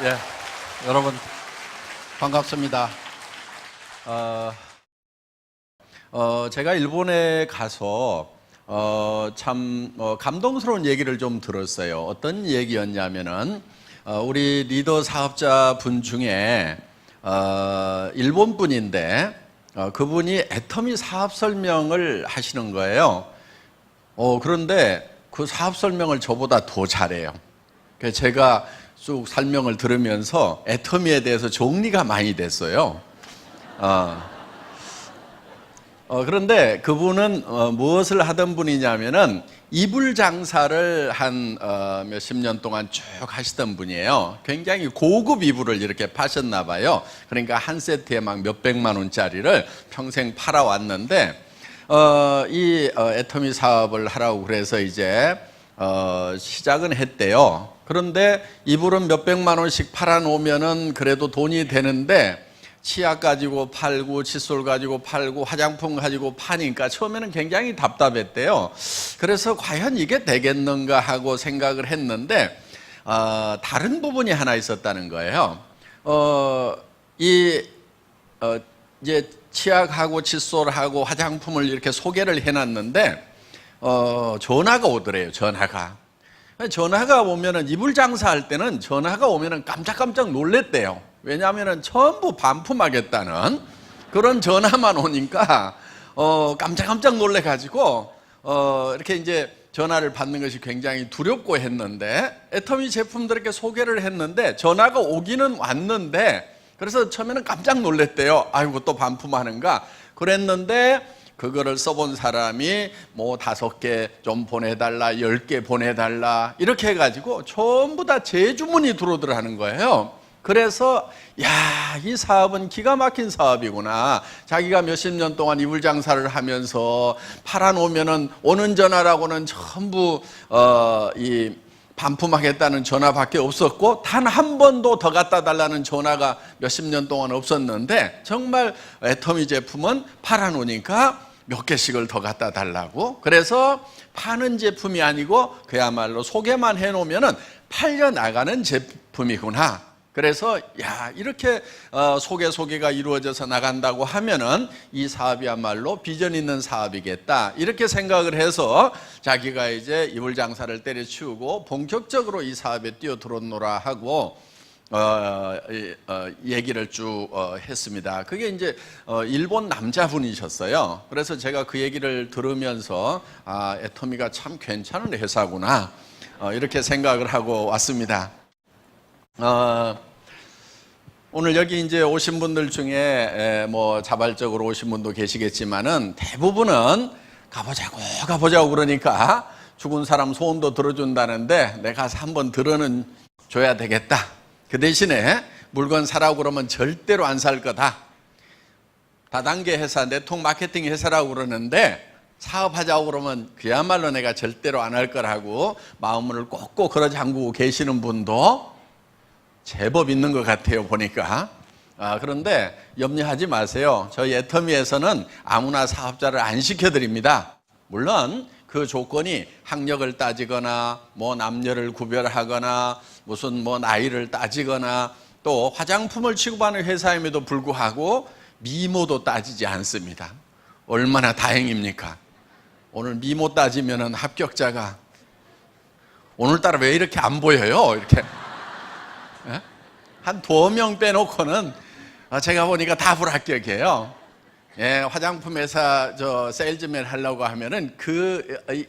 네, 여러분 반갑습니다. 제가 일본에 가서 참 감동스러운 얘기를 좀 들었어요. 어떤 얘기였냐면은 우리 리더 사업자 분 중에 일본 분인데 그분이 애터미 사업 설명을 하시는 거예요. 그런데 그 사업 설명을 저보다 더 잘해요. 그래서 제가 쭉 설명을 들으면서 애터미에 대해서 정리가 많이 됐어요. 그런데 그분은 무엇을 하던 분이냐면은 이불 장사를 한 몇십 년 동안 쭉 하시던 분이에요. 굉장히 고급 이불을 이렇게 파셨나 봐요. 그러니까 한 세트에 막 몇백만 원짜리를 평생 팔아왔는데 이 애터미 사업을 하라고 그래서 이제 시작은 했대요. 그런데 이불은 몇백만 원씩 팔아놓으면은 그래도 돈이 되는데 치약 가지고 팔고 칫솔 가지고 팔고 화장품 가지고 파니까 처음에는 굉장히 답답했대요. 그래서 과연 이게 되겠는가 하고 생각을 했는데 다른 부분이 하나 있었다는 거예요. 이제 치약하고 칫솔하고 화장품을 이렇게 소개를 해놨는데 전화가 오더래요. 전화가 오면은 이불 장사할 때는 전화가 오면은 깜짝깜짝 놀랬대요. 왜냐하면은 전부 반품하겠다는 그런 전화만 오니까 깜짝깜짝 놀래가지고 이렇게 이제 전화를 받는 것이 굉장히 두렵고 했는데 애터미 제품들 이렇게 소개를 했는데 전화가 오기는 왔는데 그래서 처음에는 깜짝 놀랬대요. 아이고 또 반품하는가 그랬는데 그거를 써본 사람이 뭐 5개 좀 보내달라 10개 보내달라 이렇게 해가지고 전부 다 재주문이 들어오더라는 거예요. 그래서 이 사업은 기가 막힌 사업이구나. 자기가 몇십 년 동안 이불 장사를 하면서 팔아놓으면은 오는 전화라고는 전부 이 반품하겠다는 전화밖에 없었고 단 한 번도 더 갖다 달라는 전화가 몇십 년 동안 없었는데 정말 애터미 제품은 팔아놓으니까 몇 개씩을 더 갖다 달라고. 그래서 파는 제품이 아니고 그야말로 소개만 해놓으면은 팔려 나가는 제품이구나. 그래서 이렇게 소개가 이루어져서 나간다고 하면은 이 사업이야말로 비전 있는 사업이겠다 이렇게 생각을 해서 자기가 이제 이불 장사를 때려치우고 본격적으로 이 사업에 뛰어들었노라 하고 얘기를 쭉 했습니다. 그게 이제 일본 남자분이셨어요. 그래서 제가 그 얘기를 들으면서 애터미가 참 괜찮은 회사구나 이렇게 생각을 하고 왔습니다. 오늘 여기 이제 오신 분들 중에 뭐 자발적으로 오신 분도 계시겠지만은 대부분은 가보자고 그러니까 죽은 사람 소원도 들어준다는데 내가 가서 한번 들어는 줘야 되겠다. 그 대신에 물건 사라고 그러면 절대로 안 살 거다. 다단계 회사, 네트워크 마케팅 회사라고 그러는데 사업하자고 그러면 그야말로 내가 절대로 안 할 거라고 마음을 꼭꼭 걸어 잠그고 계시는 분도 제법 있는 것 같아요 보니까. 그런데 염려하지 마세요. 저희 애터미에서는 아무나 사업자를 안 시켜드립니다. 물론 그 조건이 학력을 따지거나 뭐 남녀를 구별하거나 무슨 뭐 나이를 따지거나 또 화장품을 취급하는 회사임에도 불구하고 미모도 따지지 않습니다. 얼마나 다행입니까? 오늘 미모 따지면은 합격자가 오늘따라 왜 이렇게 안 보여요? 이렇게 한 2명 빼놓고는 제가 보니까 다 불합격이에요. 화장품 회사 세일즈맨 하려고 하면은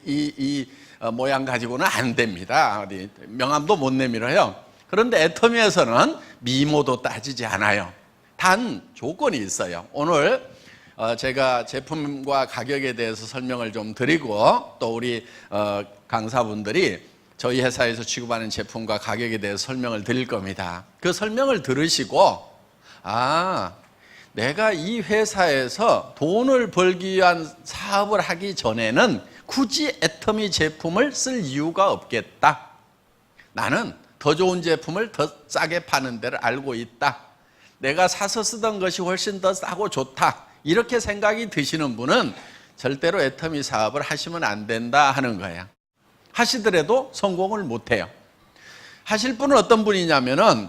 이 모양 가지고는 안 됩니다. 어디 명함도 못 내밀어요. 그런데 애터미에서는 미모도 따지지 않아요. 단 조건이 있어요. 오늘 제가 제품과 가격에 대해서 설명을 좀 드리고 또 우리 강사분들이 저희 회사에서 취급하는 제품과 가격에 대해서 설명을 드릴 겁니다. 그 설명을 들으시고 내가 이 회사에서 돈을 벌기 위한 사업을 하기 전에는 굳이 애터미 제품을 쓸 이유가 없겠다. 나는 더 좋은 제품을 더 싸게 파는 데를 알고 있다. 내가 사서 쓰던 것이 훨씬 더 싸고 좋다. 이렇게 생각이 드시는 분은 절대로 애터미 사업을 하시면 안 된다 하는 거예요. 하시더라도 성공을 못해요. 하실 분은 어떤 분이냐면은,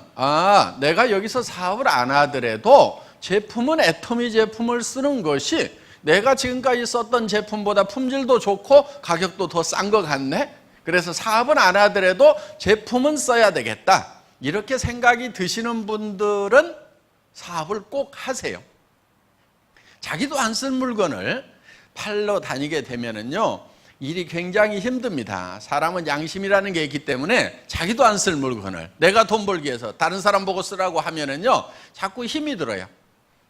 내가 여기서 사업을 안 하더라도 제품은 애터미 제품을 쓰는 것이 내가 지금까지 썼던 제품보다 품질도 좋고 가격도 더 싼 것 같네. 그래서 사업은 안 하더라도 제품은 써야 되겠다. 이렇게 생각이 드시는 분들은 사업을 꼭 하세요. 자기도 안 쓴 물건을 팔러 다니게 되면은요, 일이 굉장히 힘듭니다. 사람은 양심이라는 게 있기 때문에 자기도 안 쓸 물건을 내가 돈 벌기 위해서 다른 사람 보고 쓰라고 하면은요, 자꾸 힘이 들어요.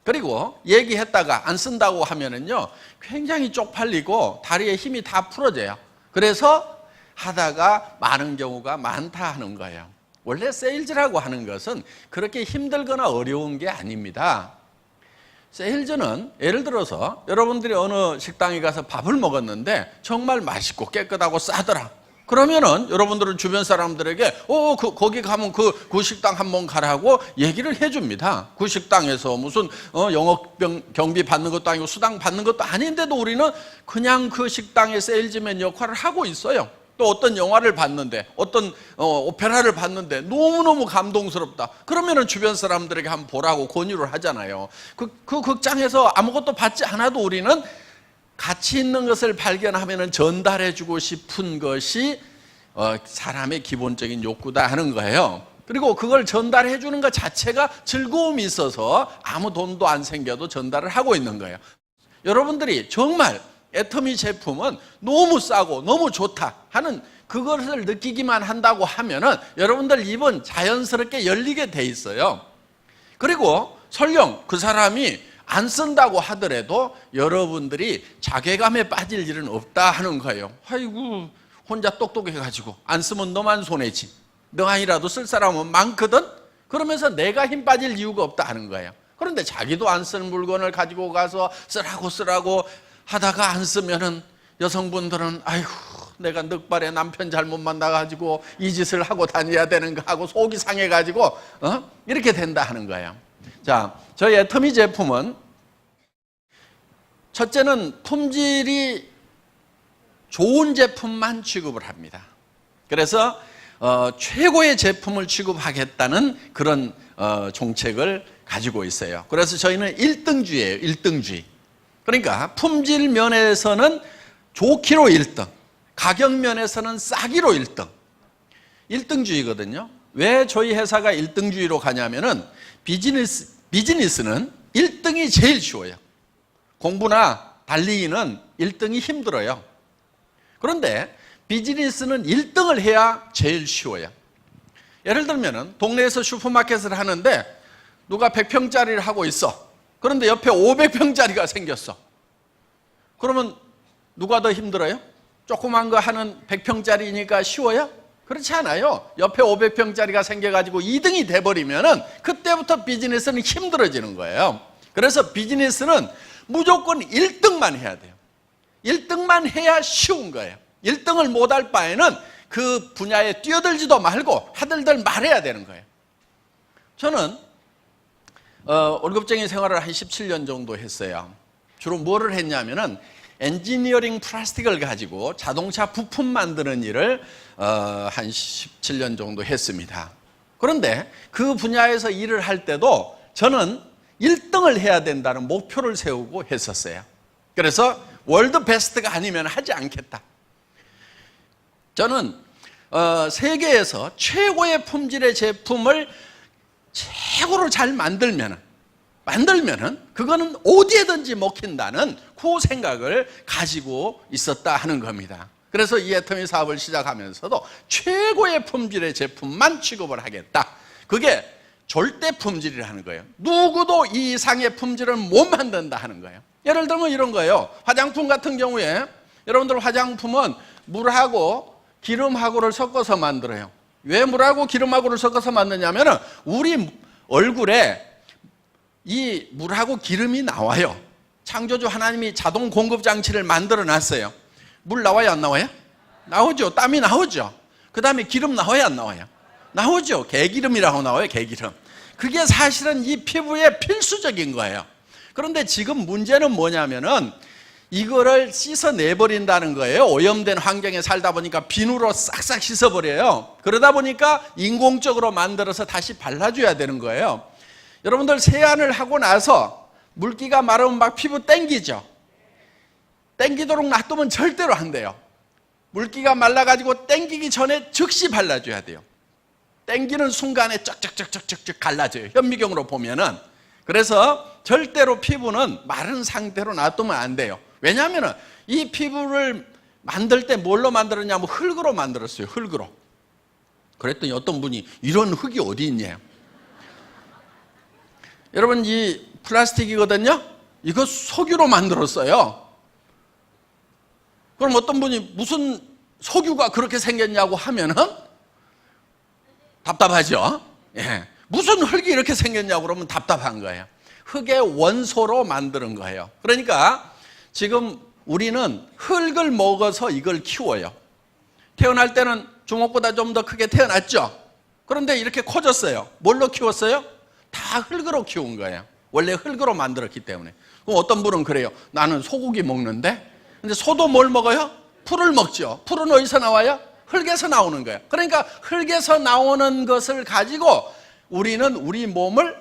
그리고 얘기했다가 안 쓴다고 하면은요, 굉장히 쪽팔리고 다리에 힘이 다 풀어져요. 그래서 하다가 많은 경우가 많다 하는 거예요. 원래 세일즈라고 하는 것은 그렇게 힘들거나 어려운 게 아닙니다. 세일즈는 예를 들어서 여러분들이 어느 식당에 가서 밥을 먹었는데 정말 맛있고 깨끗하고 싸더라. 그러면은 여러분들은 주변 사람들에게 거기 가면 그 식당 한번 가라고 얘기를 해줍니다. 그 식당에서 무슨 영업 경비 받는 것도 아니고 수당 받는 것도 아닌데도 우리는 그냥 그 식당의 세일즈맨 역할을 하고 있어요. 또 어떤 영화를 봤는데, 어떤 오페라를 봤는데 너무너무 감동스럽다. 그러면은 주변 사람들에게 한번 보라고 권유를 하잖아요. 그 극장에서 아무것도 받지 않아도 우리는 가치 있는 것을 발견하면은 전달해주고 싶은 것이 사람의 기본적인 욕구다 하는 거예요. 그리고 그걸 전달해주는 것 자체가 즐거움이 있어서 아무 돈도 안 생겨도 전달을 하고 있는 거예요. 여러분들이 정말 애터미 제품은 너무 싸고 너무 좋다 하는 그것을 느끼기만 한다고 하면은 여러분들 입은 자연스럽게 열리게 돼 있어요. 그리고 설령 그 사람이 안 쓴다고 하더라도 여러분들이 자괴감에 빠질 일은 없다 하는 거예요. 아이고, 혼자 똑똑해가지고 안 쓰면 너만 손해지. 너 아니라도 쓸 사람은 많거든? 그러면서 내가 힘 빠질 이유가 없다 하는 거예요. 그런데 자기도 안 쓴 물건을 가지고 가서 쓰라고 하다가 안 쓰면은 여성분들은 아이고, 내가 늑발에 남편 잘못 만나가지고 이 짓을 하고 다녀야 되는가 하고 속이 상해가지고 이렇게 된다 하는 거예요. 자, 저희 애터미 제품은 첫째는 품질이 좋은 제품만 취급을 합니다. 그래서 최고의 제품을 취급하겠다는 그런 정책을 가지고 있어요. 그래서 저희는 1등주의예요. 1등주의. 그러니까 품질 면에서는 좋기로 1등, 가격 면에서는 싸기로 1등. 1등주의거든요. 왜 저희 회사가 1등주의로 가냐면은 비즈니스는 1등이 제일 쉬워요. 공부나 달리기는 1등이 힘들어요. 그런데 비즈니스는 1등을 해야 제일 쉬워요. 예를 들면은 동네에서 슈퍼마켓을 하는데 누가 100평짜리를 하고 있어. 그런데 옆에 500평짜리가 생겼어. 그러면 누가 더 힘들어요? 조그만 거 하는 100평짜리니까 쉬워요? 그렇지 않아요. 옆에 500평짜리가 생겨가지고 2등이 돼버리면은 그때부터 비즈니스는 힘들어지는 거예요. 그래서 비즈니스는 무조건 1등만 해야 돼요. 1등만 해야 쉬운 거예요. 1등을 못할 바에는 그 분야에 뛰어들지도 말고 하들들 말해야 되는 거예요. 저는 월급쟁이 생활을 한 17년 정도 했어요. 주로 뭐를 했냐면은 엔지니어링 플라스틱을 가지고 자동차 부품 만드는 일을 한 17년 정도 했습니다. 그런데 그 분야에서 일을 할 때도 저는 1등을 해야 된다는 목표를 세우고 했었어요. 그래서 월드 베스트가 아니면 하지 않겠다. 저는 세계에서 최고의 품질의 제품을 최고로 잘 만들면은 그거는 어디에든지 먹힌다는 그 생각을 가지고 있었다 하는 겁니다. 그래서 이 애터미 사업을 시작하면서도 최고의 품질의 제품만 취급을 하겠다. 그게 절대 품질이라는 거예요. 누구도 이 이상의 품질은 못 만든다 하는 거예요. 예를 들면 이런 거예요. 화장품 같은 경우에 여러분들 화장품은 물하고 기름하고를 섞어서 만들어요. 왜 물하고 기름하고를 섞어서 만드냐면은 우리 얼굴에 이 물하고 기름이 나와요. 창조주 하나님이 자동 공급 장치를 만들어 놨어요. 물 나와요, 안 나와요? 나오죠. 땀이 나오죠. 그 다음에 기름 나와요, 안 나와요? 나오죠. 개기름이라고 나와요, 개기름. 그게 사실은 이 피부에 필수적인 거예요. 그런데 지금 문제는 뭐냐면은 이거를 씻어내버린다는 거예요. 오염된 환경에 살다 보니까 비누로 싹싹 씻어버려요. 그러다 보니까 인공적으로 만들어서 다시 발라줘야 되는 거예요. 여러분들 세안을 하고 나서 물기가 마르면 막 피부 땡기죠. 땡기도록 놔두면 절대로 안 돼요. 물기가 말라가지고 땡기기 전에 즉시 발라줘야 돼요. 땡기는 순간에 쩍쩍쩍쩍쩍 갈라져요. 현미경으로 보면은. 그래서 절대로 피부는 마른 상태로 놔두면 안 돼요. 왜냐하면 이 피부를 만들 때 뭘로 만들었냐면 흙으로 만들었어요. 흙으로. 그랬더니 어떤 분이 이런 흙이 어디 있냐. 여러분, 이 플라스틱이거든요. 이거 석유로 만들었어요. 그럼 어떤 분이 무슨 석유가 그렇게 생겼냐고 하면은 답답하죠. 예. 무슨 흙이 이렇게 생겼냐고 그러면 답답한 거예요. 흙의 원소로 만드는 거예요. 그러니까 지금 우리는 흙을 먹어서 이걸 키워요. 태어날 때는 주먹보다 좀 더 크게 태어났죠. 그런데 이렇게 커졌어요. 뭘로 키웠어요? 다 흙으로 키운 거예요. 원래 흙으로 만들었기 때문에. 그럼 어떤 분은 그래요. 나는 소고기 먹는데, 근데 소도 뭘 먹어요? 풀을 먹죠. 풀은 어디서 나와요? 흙에서 나오는 거예요. 그러니까 흙에서 나오는 것을 가지고 우리는 우리 몸을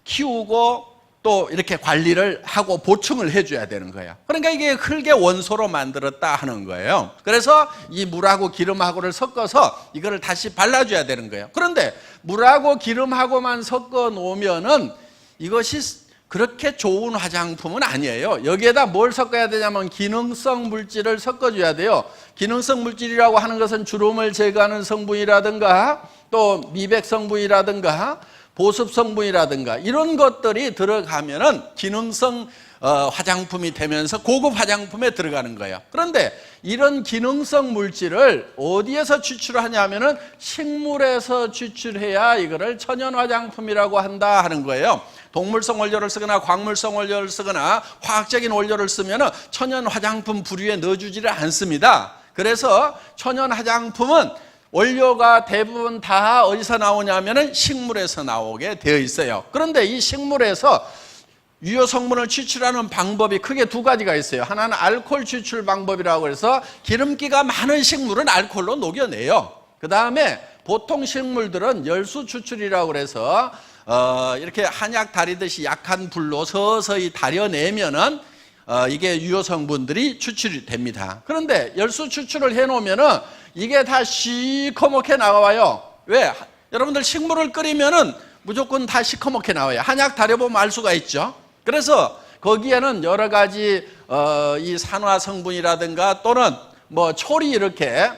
키우고 또 이렇게 관리를 하고 보충을 해줘야 되는 거예요. 그러니까 이게 흙의 원소로 만들었다 하는 거예요. 그래서 이 물하고 기름하고를 섞어서 이거를 다시 발라줘야 되는 거예요. 그런데 물하고 기름하고만 섞어 놓으면은 이것이 그렇게 좋은 화장품은 아니에요. 여기에다 뭘 섞어야 되냐면 기능성 물질을 섞어줘야 돼요. 기능성 물질이라고 하는 것은 주름을 제거하는 성분이라든가 또 미백 성분이라든가 보습 성분이라든가 이런 것들이 들어가면은 기능성 화장품이 되면서 고급 화장품에 들어가는 거예요. 그런데 이런 기능성 물질을 어디에서 추출하냐면은 식물에서 추출해야 이거를 천연 화장품이라고 한다 하는 거예요. 동물성 원료를 쓰거나 광물성 원료를 쓰거나 화학적인 원료를 쓰면은 천연 화장품 부류에 넣어주지를 않습니다. 그래서 천연 화장품은 원료가 대부분 다 어디서 나오냐면은 식물에서 나오게 되어 있어요. 그런데 이 식물에서 유효 성분을 추출하는 방법이 크게 두 가지가 있어요. 하나는 알코올 추출 방법이라고 해서 기름기가 많은 식물은 알코올로 녹여내요. 그 다음에 보통 식물들은 열수 추출이라고 해서 이렇게 한약 다리듯이 약한 불로 서서히 다려내면은 이게 유효 성분들이 추출이 됩니다. 그런데 열수 추출을 해놓으면은 이게 다 시커멓게 나와요. 왜? 여러분들 식물을 끓이면은 무조건 다 시커멓게 나와요. 한약 다려보면 알 수가 있죠. 그래서 거기에는 여러 가지 이 산화 성분이라든가 또는 뭐 촐이 이렇게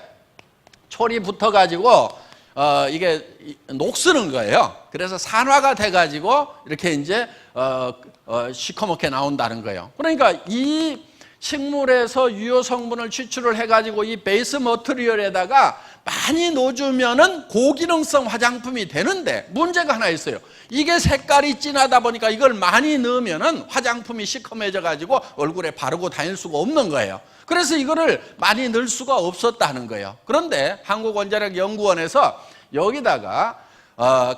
촐이 붙어가지고 이게 녹쓰는 거예요. 그래서 산화가 돼가지고 이렇게 이제 시커멓게 나온다는 거예요. 그러니까 이 식물에서 유효 성분을 추출을 해가지고 이 베이스 머티리얼에다가 많이 넣어주면은 고기능성 화장품이 되는데 문제가 하나 있어요. 이게 색깔이 진하다 보니까 이걸 많이 넣으면은 화장품이 시커매져가지고 얼굴에 바르고 다닐 수가 없는 거예요. 그래서 이거를 많이 넣을 수가 없었다는 거예요. 그런데 한국원자력연구원에서 여기다가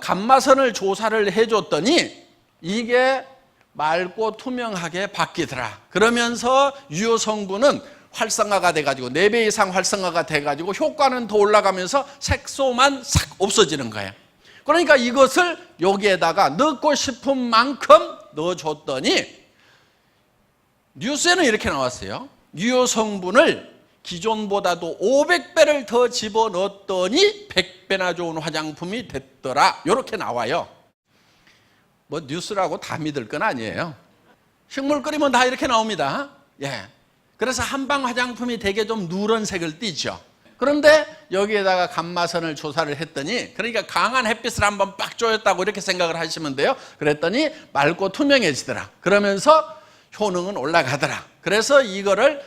감마선을 조사를 해줬더니 이게 맑고 투명하게 바뀌더라. 그러면서 유효 성분은 활성화가 돼가지고 4배 이상 활성화가 돼가지고 효과는 더 올라가면서 색소만 싹 없어지는 거예요. 그러니까 이것을 여기에다가 넣고 싶은 만큼 넣어줬더니 뉴스에는 이렇게 나왔어요. 유효 성분을 기존보다도 500배를 더 집어넣었더니 100배나 좋은 화장품이 됐더라. 이렇게 나와요. 뭐 뉴스라고 다 믿을 건 아니에요. 식물 끓이면 다 이렇게 나옵니다. 예. 그래서 한방 화장품이 되게 좀 누런색을 띠죠. 그런데 여기에다가 감마선을 조사를 했더니 그러니까 강한 햇빛을 한번 빡 쬐었다고 이렇게 생각을 하시면 돼요. 그랬더니 맑고 투명해지더라. 그러면서 효능은 올라가더라. 그래서 이거를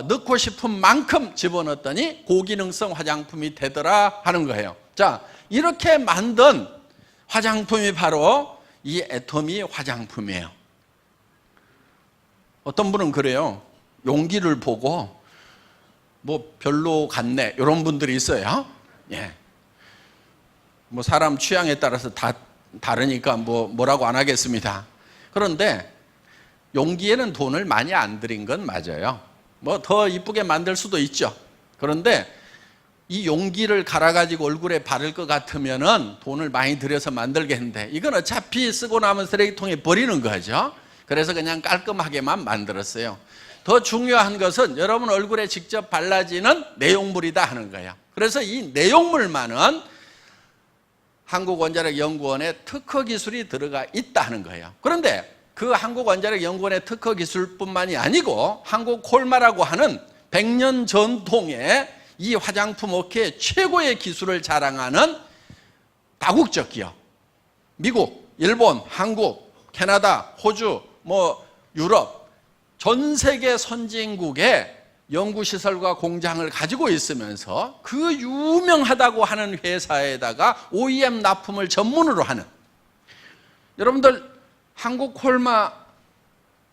넣고 싶은 만큼 집어넣었더니 고기능성 화장품이 되더라 하는 거예요. 자, 이렇게 만든 화장품이 바로 이 애터미 화장품이에요. 어떤 분은 그래요. 용기를 보고 뭐 별로 같네 이런 분들이 있어요. 예. 뭐 사람 취향에 따라서 다 다르니까 뭐라고 안 하겠습니다. 그런데 용기에는 돈을 많이 안 들인 건 맞아요. 뭐 더 이쁘게 만들 수도 있죠. 그런데 이 용기를 갈아가지고 얼굴에 바를 것 같으면은 돈을 많이 들여서 만들겠는데 이건 어차피 쓰고 나면 쓰레기통에 버리는 거죠. 그래서 그냥 깔끔하게만 만들었어요. 더 중요한 것은 여러분 얼굴에 직접 발라지는 내용물이다 하는 거예요. 그래서 이 내용물만은 한국원자력연구원의 특허 기술이 들어가 있다 하는 거예요. 그런데 그 한국원자력연구원의 특허 기술뿐만이 아니고 한국콜마라고 하는 100년 전통의 이 화장품 업계의 최고의 기술을 자랑하는 다국적 기업, 미국, 일본, 한국, 캐나다, 호주, 유럽, 전 세계 선진국의 연구시설과 공장을 가지고 있으면서 그 유명하다고 하는 회사에다가 OEM 납품을 전문으로 하는, 여러분들 한국 콜마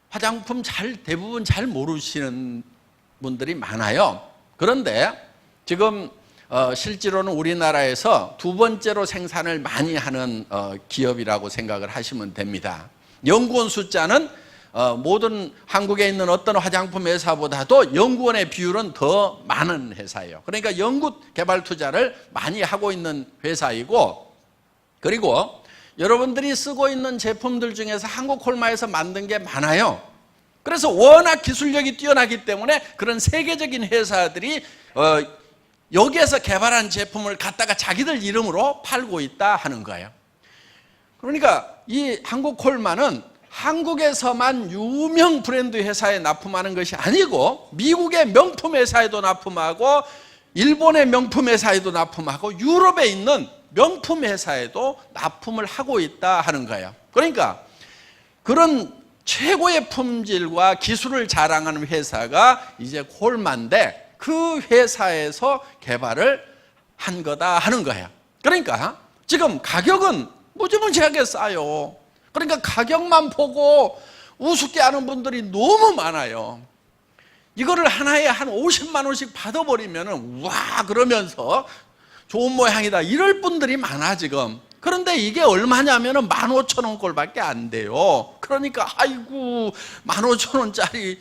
화장품 대부분 잘 모르시는 분들이 많아요. 그런데 지금 실제로는 우리나라에서 두 번째로 생산을 많이 하는 기업이라고 생각을 하시면 됩니다. 연구원 숫자는 모든 한국에 있는 어떤 화장품 회사보다도 연구원의 비율은 더 많은 회사예요. 그러니까 연구 개발 투자를 많이 하고 있는 회사이고, 그리고 여러분들이 쓰고 있는 제품들 중에서 한국콜마에서 만든 게 많아요. 그래서 워낙 기술력이 뛰어나기 때문에 그런 세계적인 회사들이 여기에서 개발한 제품을 갖다가 자기들 이름으로 팔고 있다 하는 거예요. 그러니까 이 한국콜마는 한국에서만 유명 브랜드 회사에 납품하는 것이 아니고 미국의 명품 회사에도 납품하고 일본의 명품 회사에도 납품하고 유럽에 있는 명품 회사에도 납품을 하고 있다 하는 거예요. 그러니까 그런 최고의 품질과 기술을 자랑하는 회사가 이제 콜마인데 그 회사에서 개발을 한 거다 하는 거예요. 그러니까 지금 가격은 무지무지하게 싸요. 그러니까 가격만 보고 우습게 하는 분들이 너무 많아요. 이거를 하나에 한 50만 원씩 받아버리면 와 그러면서 좋은 모양이다 이럴 분들이 많아 지금. 그런데 이게 얼마냐면 15,000원 꼴밖에 안 돼요. 그러니까 아이고 15,000원짜리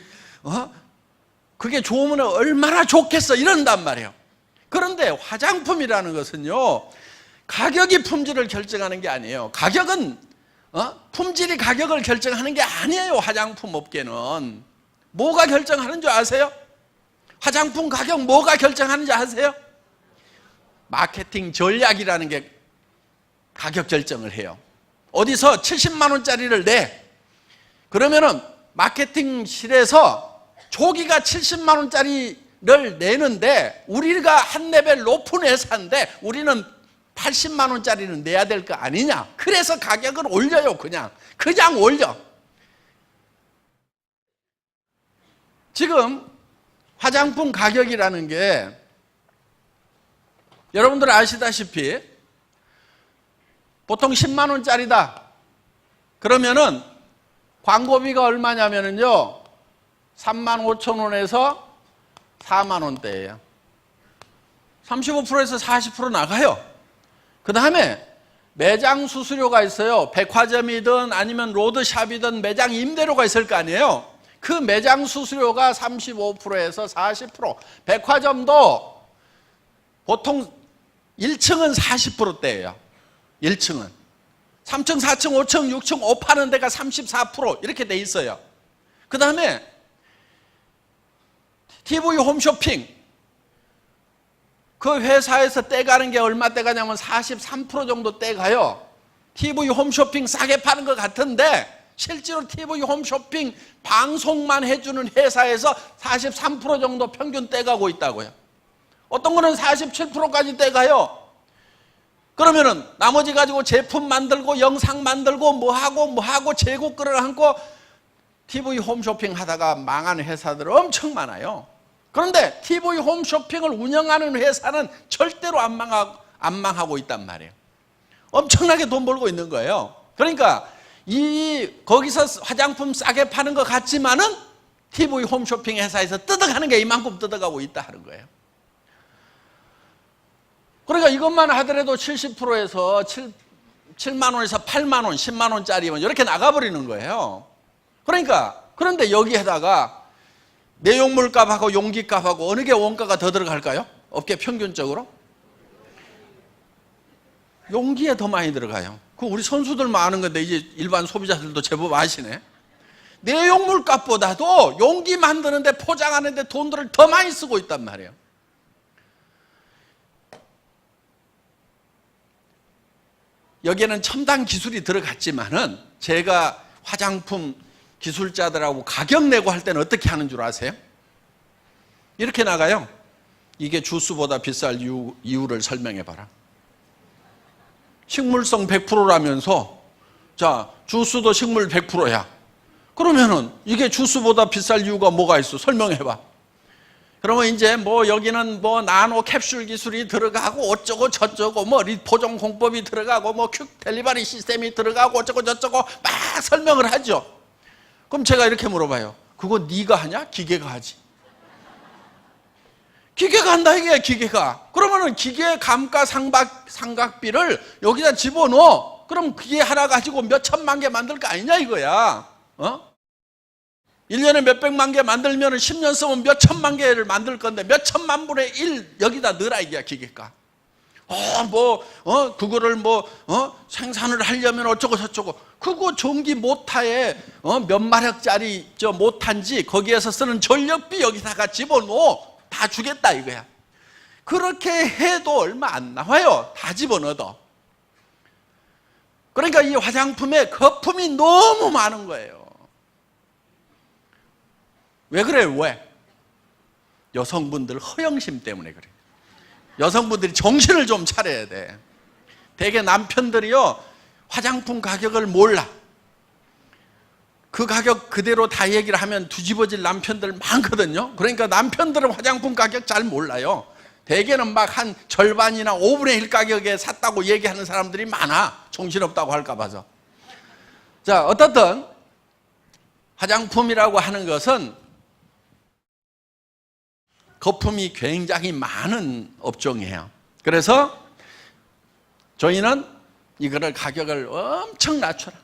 그게 좋으면 얼마나 좋겠어 이런단 말이에요. 그런데 화장품이라는 것은요 가격이 품질을 결정하는 게 아니에요. 가격은 품질이 가격을 결정하는 게 아니에요. 화장품 업계는 뭐가 결정하는 줄 아세요? 화장품 가격 뭐가 결정하는지 아세요? 마케팅 전략이라는 게 가격 결정을 해요. 어디서 70만 원짜리를 내. 그러면은 마케팅실에서 조기가 70만 원짜리를 내는데 우리가 한 레벨 높은 회사인데 우리는 80만 원짜리는 내야 될 거 아니냐. 그래서 가격을 올려요. 그냥 올려. 지금 화장품 가격이라는 게 여러분들 아시다시피 보통 10만 원짜리다. 그러면은 광고비가 얼마냐면요 3만 5천 원에서 4만 원대예요. 35%에서 40% 나가요. 그 다음에 매장 수수료가 있어요. 백화점이든 아니면 로드샵이든 매장 임대료가 있을 거 아니에요. 그 매장 수수료가 35%에서 40%. 백화점도 보통 1층은 40%대예요. 1층은. 3층, 4층, 5층, 6층 옷 파는 데가 34% 이렇게 돼 있어요. 그 다음에 TV 홈쇼핑. 그 회사에서 떼가는 게 얼마 떼가냐면 43% 정도 떼가요. TV 홈쇼핑 싸게 파는 것 같은데 실제로 TV 홈쇼핑 방송만 해주는 회사에서 43% 정도 평균 떼가고 있다고요. 어떤 거는 47%까지 떼가요. 그러면은 나머지 가지고 제품 만들고 영상 만들고 뭐하고 제국 끌어안고 TV 홈쇼핑 하다가 망한 회사들 엄청 많아요. 그런데 TV 홈쇼핑을 운영하는 회사는 절대로 안 망하고 있단 말이에요. 엄청나게 돈 벌고 있는 거예요. 그러니까 거기서 화장품 싸게 파는 것 같지만은 TV 홈쇼핑 회사에서 뜯어가는 게 이만큼 뜯어가고 있다 하는 거예요. 그러니까 이것만 하더라도 70%에서 7만 원에서 8만 원, 10만 원짜리면 이렇게 나가버리는 거예요. 그러니까 그런데 여기에다가 내용물 값하고 용기 값하고 어느 게 원가가 더 들어갈까요? 업계 평균적으로? 용기에 더 많이 들어가요. 그 우리 선수들만 아는 건데 이제 일반 소비자들도 제법 아시네. 내용물 값보다도 용기 만드는데 포장하는데 돈들을 더 많이 쓰고 있단 말이에요. 여기에는 첨단 기술이 들어갔지만은 제가 화장품 기술자들하고 가격 내고 할 때는 어떻게 하는 줄 아세요? 이렇게 나가요. 이게 주스보다 비쌀 이유를 설명해 봐라. 식물성 100%라면서 자, 주스도 식물 100%야. 그러면은 이게 주스보다 비쌀 이유가 뭐가 있어? 설명해 봐. 그러면 이제 뭐 여기는 뭐 나노 캡슐 기술이 들어가고 어쩌고 저쩌고 뭐 리포종 공법이 들어가고 뭐 퀵 델리버리 시스템이 들어가고 어쩌고 저쩌고 막 설명을 하죠. 그럼 제가 이렇게 물어봐요. 그거 네가 하냐? 기계가 하지. 기계가 한다 이게 기계가. 그러면은 기계 감가 삼각비를 여기다 집어넣어. 그럼 기계 하나 가지고 몇 천만 개 만들 거 아니냐 이거야. 1년에 몇백만 개 만들면 10년 쓰면 몇 천만 개를 만들 건데 몇 천만 분의 1 여기다 넣으라 이게 기계가. 그거를 생산을 하려면 어쩌고 저쩌고. 그거 전기 모타에 몇 마력짜리 모타인지 거기에서 쓰는 전력비 여기다가 집어넣어. 다 주겠다 이거야. 그렇게 해도 얼마 안 나와요. 다 집어넣어도. 그러니까 이 화장품에 거품이 너무 많은 거예요. 왜 그래요? 왜? 여성분들 허영심 때문에 그래요. 여성분들이 정신을 좀 차려야 돼. 대개 남편들이요 화장품 가격을 몰라. 그 가격 그대로 다 얘기를 하면 뒤집어질 남편들 많거든요. 그러니까 남편들은 화장품 가격 잘 몰라요. 대개는 막 한 절반이나 5분의 1 가격에 샀다고 얘기하는 사람들이 많아. 정신없다고 할까 봐서. 자, 어떻든 화장품이라고 하는 것은 거품이 굉장히 많은 업종이에요. 그래서 저희는 이거를 가격을 엄청 낮춰라.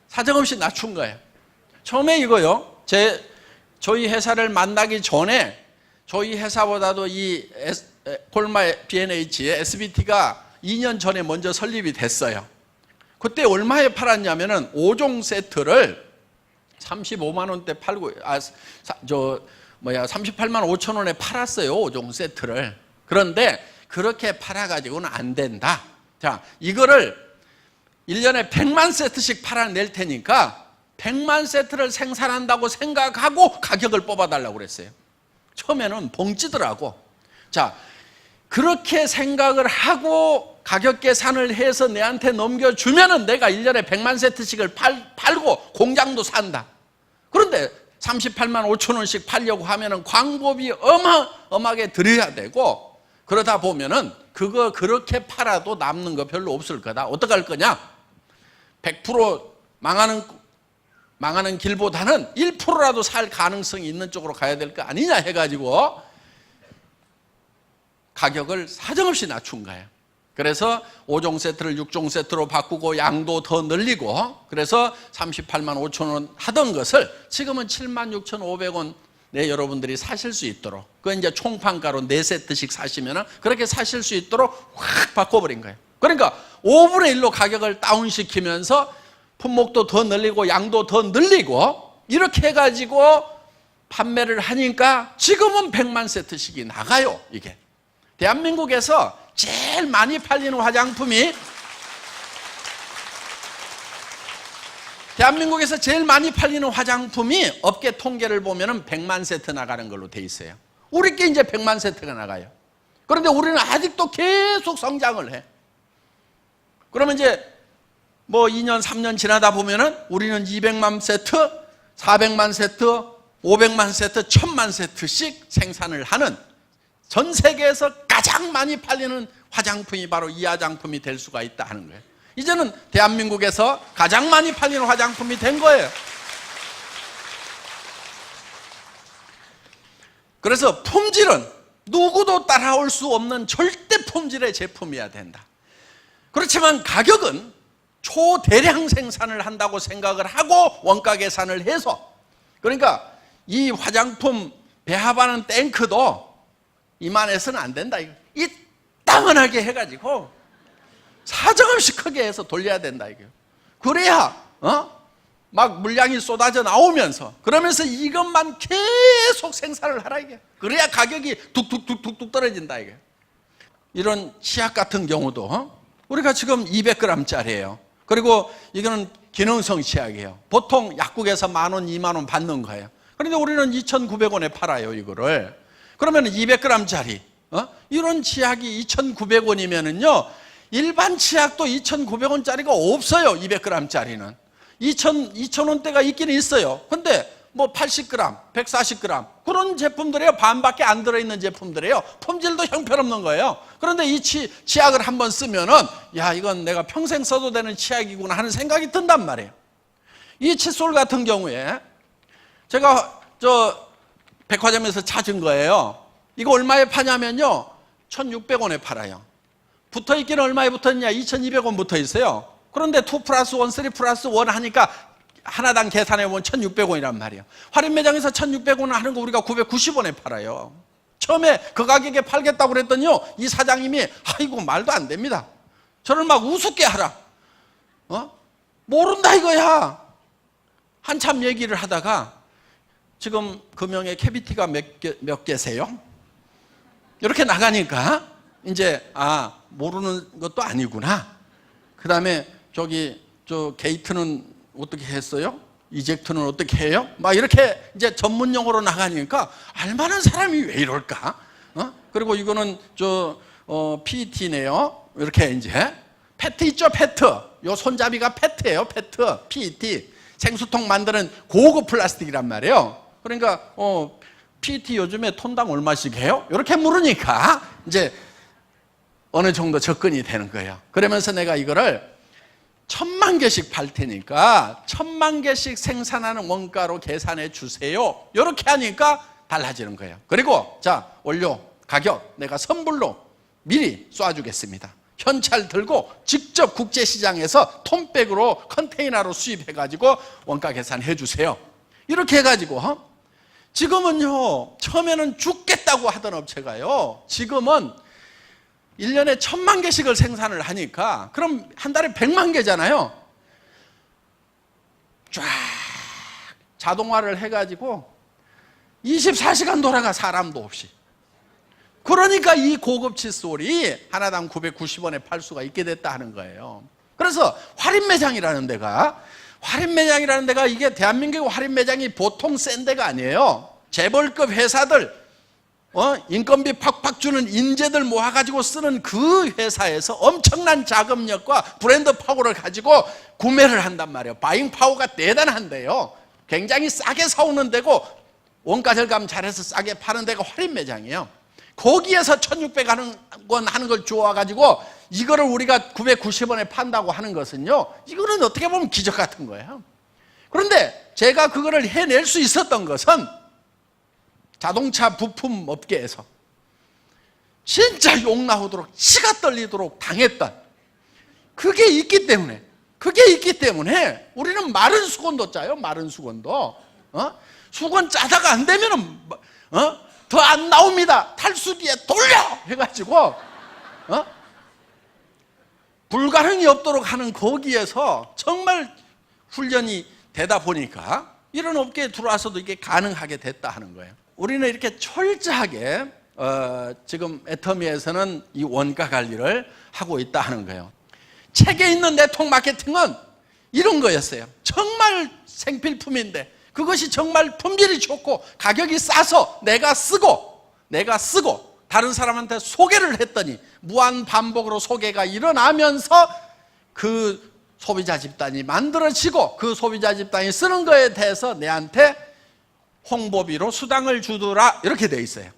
사정없이 낮춘 거예요. 처음에 이거요. 저희 회사를 만나기 전에 저희 회사보다도 이 콜마 B&H의 SBT가 2년 전에 먼저 설립이 됐어요. 그때 얼마에 팔았냐면은 5종 세트를 35만 원대 팔고 38만 5천 원에 팔았어요. 5종 세트를. 그런데 그렇게 팔아가지고는 안 된다. 자, 이거를 1년에 100만 세트씩 팔아낼 테니까 100만 세트를 생산한다고 생각하고 가격을 뽑아달라고 그랬어요. 처음에는 벙찌더라고. 자, 그렇게 생각을 하고 가격 계산을 해서 내한테 넘겨주면은 내가 1년에 100만 세트씩을 팔고 공장도 산다. 그런데 38만 5천 원씩 팔려고 하면은 광고비 어마어마하게 들여야 되고, 그러다 보면은 그거 그렇게 팔아도 남는 거 별로 없을 거다. 어떡할 거냐? 100% 망하는 길보다는 1%라도 살 가능성이 있는 쪽으로 가야 될 거 아니냐 해가지고 가격을 사정없이 낮춘 거예요. 그래서 5종 세트를 6종 세트로 바꾸고 양도 더 늘리고, 그래서 38만 5천 원 하던 것을 지금은 7만 6,500원 내 여러분들이 사실 수 있도록, 그 이제 총판가로 4세트씩 사시면 그렇게 사실 수 있도록 확 바꿔버린 거예요. 그러니까 5분의 1로 가격을 다운시키면서 품목도 더 늘리고 양도 더 늘리고 이렇게 해가지고 판매를 하니까 지금은 100만 세트씩이 나가요. 이게 대한민국에서 제일 많이 팔리는 화장품이 업계 통계를 보면 100만 세트 나가는 걸로 돼 있어요. 우리 게 이제 100만 세트가 나가요. 그런데 우리는 아직도 계속 성장을 해. 그러면 이제 뭐 2년, 3년 지나다 보면은 우리는 200만 세트, 400만 세트, 500만 세트, 1000만 세트씩 생산을 하는, 전 세계에서 가장 많이 팔리는 화장품이 바로 이 화장품이 될 수가 있다 하는 거예요. 이제는 대한민국에서 가장 많이 팔리는 화장품이 된 거예요. 그래서 품질은 누구도 따라올 수 없는 절대 품질의 제품이어야 된다. 그렇지만 가격은 초대량 생산을 한다고 생각을 하고 원가 계산을 해서 그러니까 이 화장품 배합하는 탱크도 이만해서는 안 된다. 이 땅은하게 해가지고 사정없이 크게 해서 돌려야 된다. 그래야 막 물량이 쏟아져 나오면서 그러면서 이것만 계속 생산을 하라 이게. 그래야 가격이 뚝뚝뚝뚝뚝 떨어진다 이게. 이런 치약 같은 경우도 우리가 지금 200g짜리예요. 그리고 이거는 기능성 치약이에요. 보통 약국에서 10,000원, 20,000원 받는 거예요. 그런데 우리는 2,900원에 팔아요 이거를. 그러면 200g짜리 이런 치약이 2,900원이면은요 일반 치약도 2,900원짜리가 없어요. 200g짜리는 2,000원대가 있기는 있어요. 근데 뭐 80g, 140g 그런 제품들이에요. 반밖에 안 들어있는 제품들이에요. 품질도 형편없는 거예요. 그런데 이 치약을 한번 쓰면은 야 이건 내가 평생 써도 되는 치약이구나 하는 생각이 든단 말이에요. 이 칫솔 같은 경우에 제가 백화점에서 찾은 거예요. 이거 얼마에 파냐면요 1,600원에 팔아요. 붙어있기는 얼마에 붙어있냐 2,200원 붙어있어요. 그런데 2+1, 3+1 하니까 하나당 계산해보면 1,600원이란 말이에요. 할인 매장에서 1,600원 하는 거 우리가 990원에 팔아요. 처음에 그 가격에 팔겠다고 그랬더니요 이 사장님이 아이고 말도 안 됩니다. 저를 막 우습게 하라. 모른다 이거야. 한참 얘기를 하다가 지금 금형에 캐비티가 몇 개세요? 이렇게 나가니까 이제 모르는 것도 아니구나. 그 다음에 저 게이트는 어떻게 했어요? 이젝트는 어떻게 해요? 막 이렇게 이제 전문 용어로 나가니까 알만한 사람이 왜 이럴까? 그리고 이거는 PET네요. 이렇게 이제 페트 있죠, 페트. 요 손잡이가 페트예요, 페트. PET. 생수통 만드는 고급 플라스틱이란 말이에요. 그러니까 PET 요즘에 톤당 얼마씩 해요? 이렇게 물으니까 이제 어느 정도 접근이 되는 거예요. 그러면서 내가 이거를 1,000만 개씩 팔 테니까 1,000만 개씩 생산하는 원가로 계산해 주세요. 이렇게 하니까 달라지는 거예요. 그리고 자 원료 가격 내가 선불로 미리 쏴주겠습니다. 현찰 들고 직접 국제시장에서 톤백으로 컨테이너로 수입해가지고 원가 계산해 주세요. 이렇게 해가지고 지금은요 처음에는 죽겠다고 하던 업체가요 지금은 1년에 1,000만 개씩을 생산을 하니까 그럼 한 달에 100만 개잖아요. 쫙 자동화를 해가지고 24시간 돌아가 사람도 없이. 그러니까 이 고급 칫솔이 하나당 990원에 팔 수가 있게 됐다 하는 거예요. 그래서 할인매장이라는 데가 이게 대한민국 할인매장이 보통 센 데가 아니에요. 재벌급 회사들 인건비 팍팍 주는 인재들 모아가지고 쓰는 그 회사에서 엄청난 자금력과 브랜드 파워를 가지고 구매를 한단 말이에요. 바잉 파워가 대단한데요. 굉장히 싸게 사오는 데고 원가 절감 잘해서 싸게 파는 데가 할인 매장이에요. 거기에서 1,600원 하는 걸 주워가지고 이거를 우리가 990원에 판다고 하는 것은요. 이거는 어떻게 보면 기적 같은 거예요. 그런데 제가 그거를 해낼 수 있었던 것은 자동차 부품 업계에서 진짜 욕 나오도록 치가 떨리도록 당했던 그게 있기 때문에 우리는 마른 수건도 짜요. 마른 수건도 수건 짜다가 안 되면은 더 안 나옵니다. 탈수 뒤에 돌려 해가지고 불가능이 없도록 하는 거기에서 정말 훈련이 되다 보니까 이런 업계에 들어와서도 이게 가능하게 됐다 하는 거예요. 우리는 이렇게 철저하게 지금 애터미에서는 이 원가 관리를 하고 있다 하는 거예요. 책에 있는 네트워크 마케팅은 이런 거였어요. 정말 생필품인데 그것이 정말 품질이 좋고 가격이 싸서 내가 쓰고 다른 사람한테 소개를 했더니 무한 반복으로 소개가 일어나면서 그 소비자 집단이 만들어지고 그 소비자 집단이 쓰는 거에 대해서 내한테 홍보비로 수당을 주더라 이렇게 돼 있어요.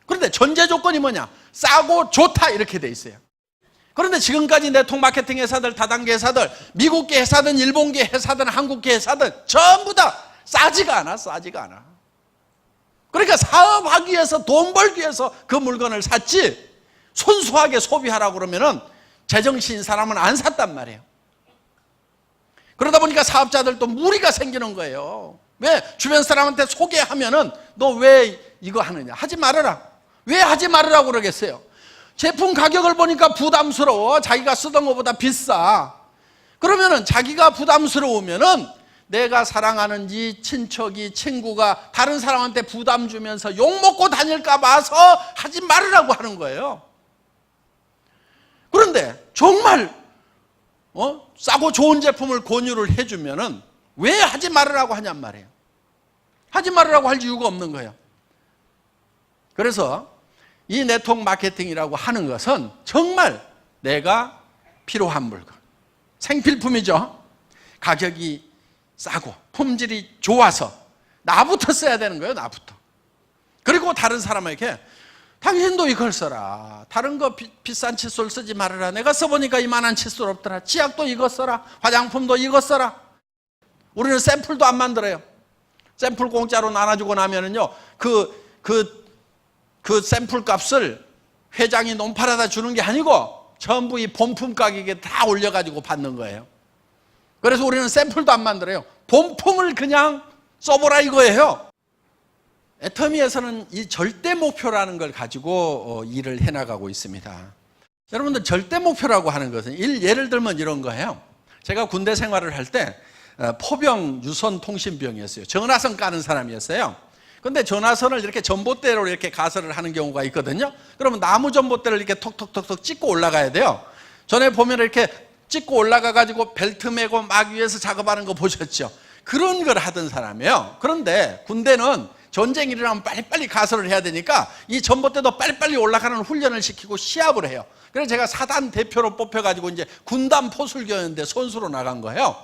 그런데 전제 조건이 뭐냐? 싸고 좋다 이렇게 돼 있어요. 그런데 지금까지 네트워크 마케팅 회사들, 다단계 회사들, 미국계 회사든 일본계 회사든 한국계 회사든 전부 다 싸지가 않아. 그러니까 사업하기 위해서 돈 벌기 위해서 그 물건을 샀지 순수하게 소비하라고 그러면은 제정신인 사람은 안 샀단 말이에요. 그러다 보니까 사업자들도 무리가 생기는 거예요. 왜 주변 사람한테 소개하면은 너 왜 이거 하느냐? 하지 말아라. 왜 하지 말으라고 그러겠어요? 제품 가격을 보니까 부담스러워. 자기가 쓰던 것보다 비싸. 그러면은 자기가 부담스러우면은 내가 사랑하는 이 친척이 친구가 다른 사람한테 부담 주면서 욕먹고 다닐까 봐서 하지 말으라고 하는 거예요. 그런데 정말 싸고 좋은 제품을 권유를 해주면은 왜 하지 말으라고 하냔 말이에요. 하지 말으라고 할 이유가 없는 거예요. 그래서 이 네트워크 마케팅이라고 하는 것은 정말 내가 필요한 물건, 생필품이죠. 가격이 싸고 품질이 좋아서 나부터 써야 되는 거예요. 나부터. 그리고 다른 사람에게 당신도 이걸 써라. 다른 거 비싼 칫솔 쓰지 말아라. 내가 써보니까 이만한 칫솔 없더라. 치약도 이거 써라. 화장품도 이거 써라. 우리는 샘플도 안 만들어요. 샘플 공짜로 나눠주고 나면은요, 그 샘플 값을 회장이 논팔아다 주는 게 아니고 전부 이 본품 가격에 다 올려가지고 받는 거예요. 그래서 우리는 샘플도 안 만들어요. 본품을 그냥 써보라 이거예요. 애터미에서는 이 절대 목표라는 걸 가지고 일을 해나가고 있습니다. 여러분들 절대 목표라고 하는 것은 예를 들면 이런 거예요. 제가 군대 생활을 할 때 포병 유선통신병이었어요. 전화선 까는 사람이었어요. 근데 전화선을 이렇게 전봇대로 이렇게 가설을 하는 경우가 있거든요. 그러면 나무 전봇대를 이렇게 톡톡톡톡 찍고 올라가야 돼요. 전에 보면 이렇게 찍고 올라가 가지고 벨트 메고 막 위에서 작업하는 거 보셨죠? 그런 걸 하던 사람이에요. 그런데 군대는 전쟁이 일어나면 빨리빨리 가설을 해야 되니까 이 전봇대도 빨리빨리 올라가는 훈련을 시키고 시합을 해요. 그래서 제가 사단 대표로 뽑혀가지고 이제 군단 포술교였는데 선수로 나간 거예요.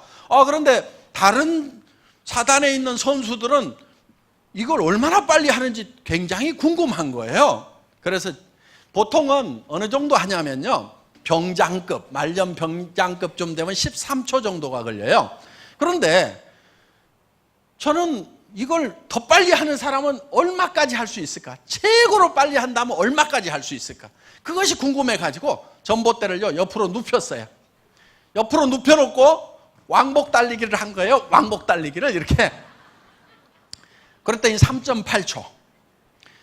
그런데 다른 사단에 있는 선수들은 이걸 얼마나 빨리 하는지 굉장히 궁금한 거예요. 그래서 보통은 어느 정도 하냐면요, 병장급, 말년 병장급 좀 되면 13초 정도가 걸려요. 그런데 저는 이걸 더 빨리 하는 사람은 얼마까지 할 수 있을까? 최고로 빨리 한다면 얼마까지 할 수 있을까? 그것이 궁금해가지고 전봇대를요 옆으로 눕혔어요. 옆으로 눕혀놓고 왕복 달리기를 한 거예요. 왕복 달리기를 이렇게. 그랬더니 3.8초.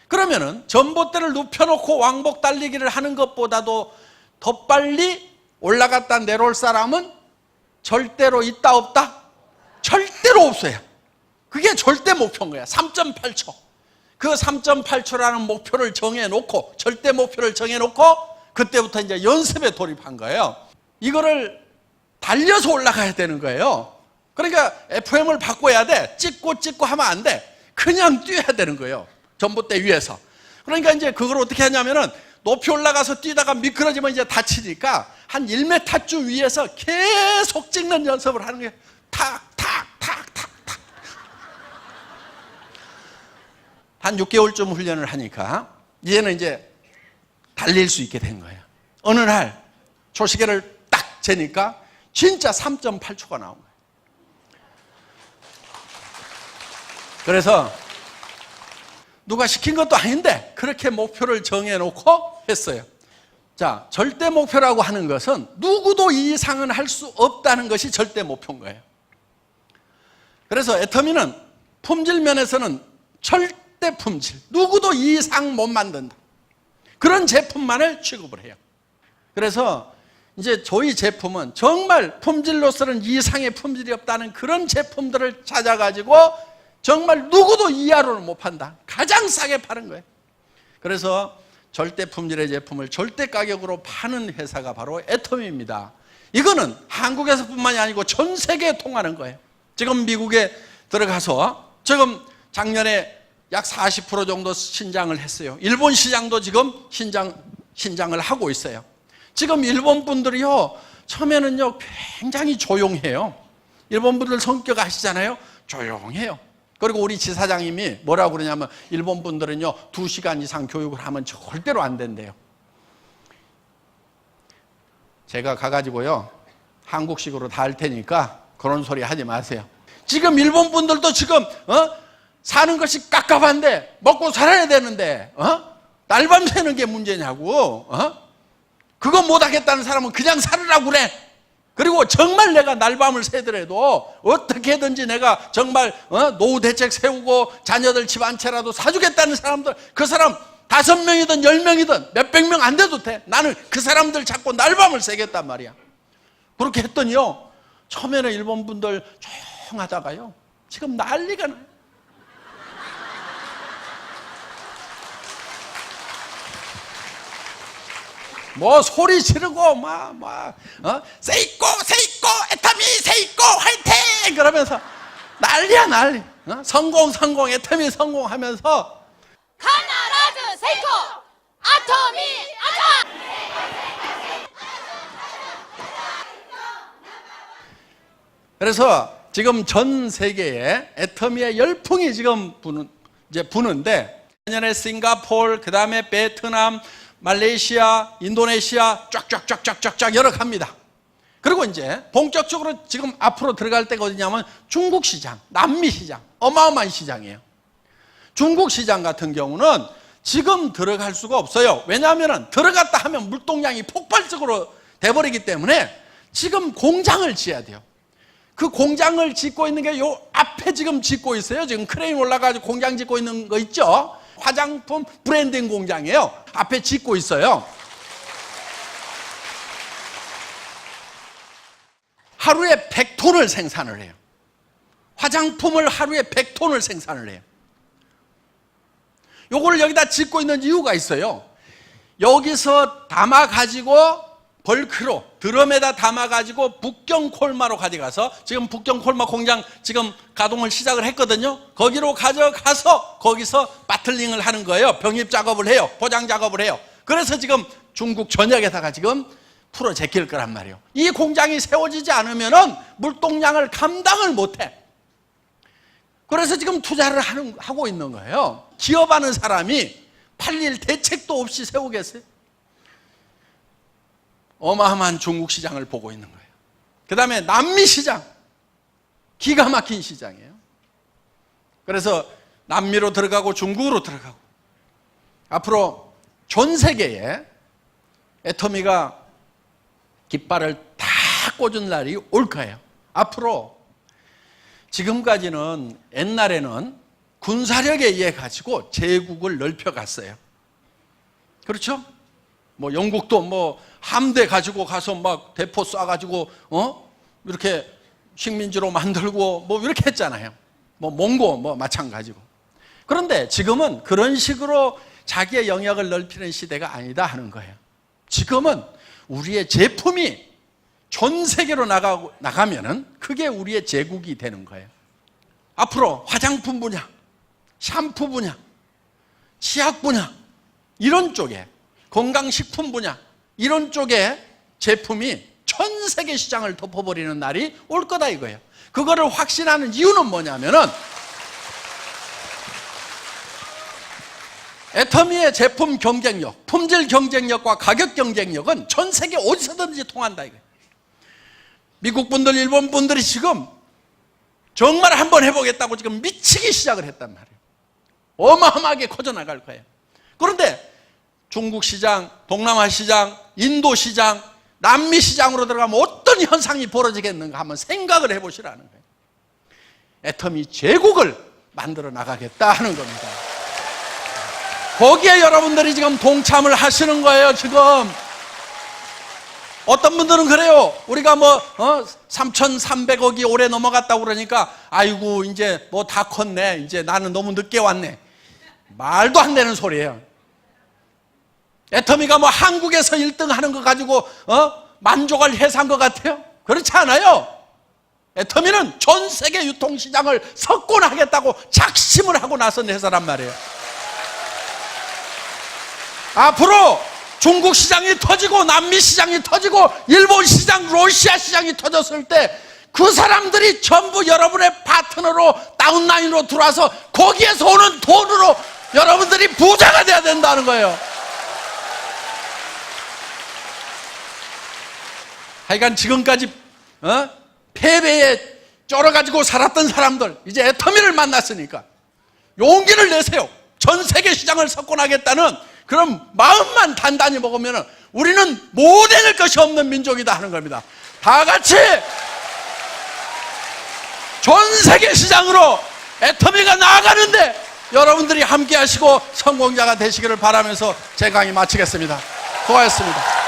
그러면은 전봇대를 눕혀놓고 왕복 달리기를 하는 것보다도 더 빨리 올라갔다 내려올 사람은 절대로 있다 없다? 절대로 없어요. 그게 절대 목표인 거야. 3.8초. 그 3.8초라는 목표를 정해놓고, 절대 목표를 정해놓고 그때부터 이제 연습에 돌입한 거예요. 이거를 달려서 올라가야 되는 거예요. 그러니까 FM을 바꿔야 돼. 찍고 하면 안 돼. 그냥 뛰어야 되는 거예요. 전봇대 위에서. 그러니까 이제 그걸 어떻게 하냐면은 높이 올라가서 뛰다가 미끄러지면 이제 다치니까 한 1m쯤 위에서 계속 찍는 연습을 하는 거예요. 탁. 한 6개월쯤 훈련을 하니까 이제는 이제 달릴 수 있게 된 거예요. 어느 날 초시계를 딱 재니까 진짜 3.8초가 나온 거예요. 그래서 누가 시킨 것도 아닌데 그렇게 목표를 정해놓고 했어요. 자, 절대 목표라고 하는 것은 누구도 이 이상은 할 수 없다는 것이 절대 목표인 거예요. 그래서 애터미는 품질 면에서는 절대 품질, 누구도 이 이상 못 만든다. 그런 제품만을 취급을 해요. 그래서 이제 저희 제품은 정말 품질로서는 이상의 품질이 없다는 그런 제품들을 찾아가지고 정말 누구도 이하로는 못 판다. 가장 싸게 파는 거예요. 그래서 절대 품질의 제품을 절대 가격으로 파는 회사가 바로 애터미입니다. 이거는 한국에서뿐만이 아니고 전 세계에 통하는 거예요. 지금 미국에 들어가서 지금 작년에 약 40% 정도 신장을 했어요. 일본 시장도 지금 신장을 하고 있어요. 지금 일본 분들이요, 처음에는요 굉장히 조용해요. 일본 분들 성격 아시잖아요. 조용해요. 그리고 우리 지사장님이 뭐라고 그러냐면 일본 분들은요 2시간 이상 교육을 하면 절대로 안 된대요. 제가 가가지고요 한국식으로 다 할 테니까 그런 소리 하지 마세요. 지금 일본 분들도 지금 사는 것이 깝깝한데 먹고 살아야 되는데 날밤 새는 게 문제냐고. 그거 못하겠다는 사람은 그냥 살으라고 그래. 그리고 정말 내가 날밤을 새더라도 어떻게든지 내가 정말 노후 대책 세우고 자녀들 집 한 채라도 사주겠다는 사람들, 그 사람 5명이든 10명이든 몇백 명 안 돼도 돼. 나는 그 사람들 잡고 날밤을 새겠단 말이야. 그렇게 했더니요, 처음에는 일본 분들 조용하다가요 지금 난리가 나요. 뭐 소리 지르고 세이코 애터미 세이코 화이팅 그러면서 난리야 난리. 성공 애터미 성공하면서 카나라즈 세이코 아토미 아토. 그래서 지금 전 세계에 애터미의 열풍이 지금 부는데, 내년에 싱가포르, 그 다음에 베트남, 말레이시아, 인도네시아 쫙쫙쫙쫙쫙 여러 갑니다. 그리고 이제 본격적으로 지금 앞으로 들어갈 때가 어디냐면 중국 시장, 남미 시장, 어마어마한 시장이에요. 중국 시장 같은 경우는 지금 들어갈 수가 없어요. 왜냐하면 들어갔다 하면 물동량이 폭발적으로 돼버리기 때문에 지금 공장을 지어야 돼요. 그 공장을 짓고 있는 게 요 앞에 지금 짓고 있어요. 지금 크레인 올라가지고 공장 짓고 있는 거 있죠? 화장품 브랜딩 공장이에요. 앞에 짓고 있어요. 하루에 100톤을 생산을 해요. 화장품을 하루에 100톤을 생산을 해요. 요거를 여기다 짓고 있는 이유가 있어요. 여기서 담아가지고 벌크로 드럼에다 담아가지고 북경 콜마로 가져가서, 지금 북경 콜마 공장 지금 가동을 시작을 했거든요. 거기로 가져가서 거기서 바틀링을 하는 거예요. 병입 작업을 해요. 포장 작업을 해요. 그래서 지금 중국 전역에다가 지금 풀어 제낄 거란 말이에요. 이 공장이 세워지지 않으면은 물동량을 감당을 못해. 그래서 지금 투자를 하고 있는 거예요. 기업하는 사람이 팔릴 대책도 없이 세우겠어요? 어마어마한 중국 시장을 보고 있는 거예요. 그 다음에 남미 시장, 기가 막힌 시장이에요. 그래서 남미로 들어가고 중국으로 들어가고, 앞으로 전 세계에 애터미가 깃발을 다 꽂은 날이 올 거예요. 앞으로 지금까지는, 옛날에는 군사력에 의해 가지고 제국을 넓혀갔어요. 그렇죠? 뭐 영국도 뭐 함대 가지고 가서 막 대포 쏴가지고 이렇게 식민지로 만들고 뭐 이렇게 했잖아요. 뭐 몽고 뭐 마찬가지고. 그런데 지금은 그런 식으로 자기의 영역을 넓히는 시대가 아니다 하는 거예요. 지금은 우리의 제품이 전 세계로 나가면은 그게 우리의 제국이 되는 거예요. 앞으로 화장품 분야, 샴푸 분야, 치약 분야, 이런 쪽에, 건강식품 분야, 이런 쪽에 제품이 전 세계 시장을 덮어버리는 날이 올 거다 이거예요. 그거를 확신하는 이유는 뭐냐면은, 애터미의 제품 경쟁력, 품질 경쟁력과 가격 경쟁력은 전 세계 어디서든지 통한다 이거예요. 미국 분들, 일본 분들이 지금 정말 한번 해보겠다고 지금 미치기 시작을 했단 말이에요. 어마어마하게 커져나갈 거예요. 그런데 중국 시장, 동남아 시장, 인도 시장, 남미 시장으로 들어가면 어떤 현상이 벌어지겠는가 한번 생각을 해보시라는 거예요. 애터미 제국을 만들어 나가겠다 하는 겁니다. 거기에 여러분들이 지금 동참을 하시는 거예요. 지금 어떤 분들은 그래요. 우리가 3,300억이 올해 넘어갔다고 그러니까 아이고 이제 뭐 다 컸네, 이제 나는 너무 늦게 왔네. 말도 안 되는 소리예요. 애터미가 뭐 한국에서 1등 하는 거 가지고 만족할 회사인 것 같아요? 그렇지 않아요. 애터미는 전 세계 유통시장을 석권하겠다고 작심을 하고 나선 회사란 말이에요. 앞으로 중국 시장이 터지고 남미 시장이 터지고 일본 시장, 러시아 시장이 터졌을 때 그 사람들이 전부 여러분의 파트너로 다운라인으로 들어와서 거기에서 오는 돈으로 여러분들이 부자가 돼야 된다는 거예요. 하여간 지금까지 패배에 쩔어가지고 살았던 사람들, 이제 애터미를 만났으니까 용기를 내세요. 전 세계 시장을 석권하겠다는 그런 마음만 단단히 먹으면 우리는 못 해낼 것이 없는 민족이다 하는 겁니다. 다 같이 전 세계 시장으로 애터미가 나아가는데 여러분들이 함께 하시고 성공자가 되시기를 바라면서 제 강의 마치겠습니다. 고맙습니다.